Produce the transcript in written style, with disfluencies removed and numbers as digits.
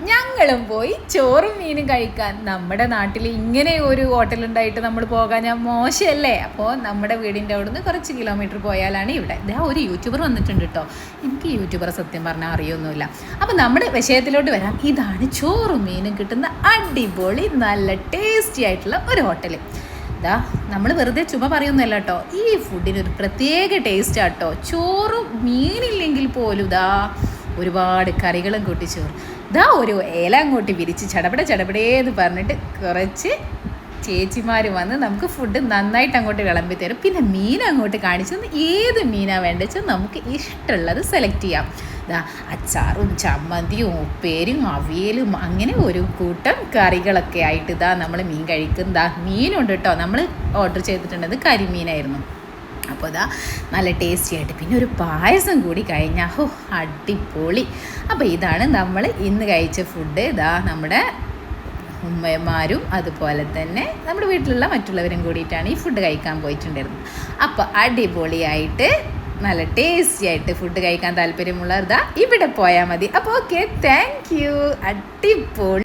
ഞങ്ങളും പോയി ചോറും മീനും കഴിക്കാൻ. നമ്മുടെ നാട്ടിൽ ഇങ്ങനെ ഒരു ഹോട്ടലുണ്ടായിട്ട് നമ്മൾ പോകാൻ ഞാൻ മോശമല്ലേ? അപ്പോൾ നമ്മുടെ വീടിൻ്റെ അവിടുന്ന് കുറച്ച് കിലോമീറ്റർ പോയാലാണ് ഇവിടെ. ഇതാ ഒരു യൂട്യൂബർ വന്നിട്ടുണ്ട് കേട്ടോ. എനിക്ക് യൂട്യൂബർ സത്യം പറഞ്ഞാൽ അറിയൊന്നുമില്ല. അപ്പോൾ നമ്മുടെ വിഷയത്തിലോട്ട് വരാം. ഇതാണ് ചോറും മീനും കിട്ടുന്ന അടിപൊളി നല്ല ടേസ്റ്റി ആയിട്ടുള്ള ഒരു ഹോട്ടൽ. ഇതാ നമ്മൾ വെറുതെ ചുമ പറയുന്നല്ല കേട്ടോ, ഈ ഫുഡിനൊരു പ്രത്യേക ടേസ്റ്റ് ആട്ടോ. ചോറും മീനില്ലെങ്കിൽ പോലും ഇതാ ഒരുപാട് കറികളും കൂട്ടി ചോറ്. ഇതാ ഒരു ഇല അങ്ങോട്ട് വിരിച്ച് ചടപടേന്ന് പറഞ്ഞിട്ട് കുറച്ച് ചേച്ചിമാർ വന്ന് നമുക്ക് ഫുഡ് നന്നായിട്ട് അങ്ങോട്ട് വിളമ്പി തരും. പിന്നെ മീൻ അങ്ങോട്ട് കാണിച്ചു ഏത് മീനാണ് വേണ്ടത് നമുക്ക് ഇഷ്ടമുള്ളത് സെലക്ട് ചെയ്യാം. ഇതാ അച്ചാറും ചമ്മന്തിയും ഉപ്പേരും അവിയലും അങ്ങനെ ഒരു കൂട്ടം കറികളൊക്കെ ആയിട്ട് ഇതാ നമ്മൾ മീൻ കഴിക്കുന്നതാ. മീനുണ്ട് കേട്ടോ, നമ്മൾ ഓർഡർ ചെയ്തിട്ടുണ്ടത് കരിമീനായിരുന്നു. അപ്പോൾ ഇതാ നല്ല ടേസ്റ്റി ആയിട്ട് പിന്നെ ഒരു പായസം കൂടി കഴിഞ്ഞാൽ ഹോ അടിപൊളി. അപ്പോൾ ഇതാണ് നമ്മൾ ഇന്ന് കഴിച്ച ഫുഡ്. ഇതാ നമ്മുടെ ഉമ്മമാരും അതുപോലെ തന്നെ നമ്മുടെ വീട്ടിലുള്ള മറ്റുള്ളവരും കൂടിയിട്ടാണ് ഈ ഫുഡ് കഴിക്കാൻ പോയിട്ടുണ്ടായിരുന്നത്. അപ്പോൾ അടിപൊളിയായിട്ട് നല്ല ടേസ്റ്റി ആയിട്ട് ഫുഡ് കഴിക്കാൻ താല്പര്യമുള്ളവർ ഇതാ ഇവിടെ പോയാൽ മതി. അപ്പോൾ ഓക്കെ, താങ്ക് യു. അടിപൊളി.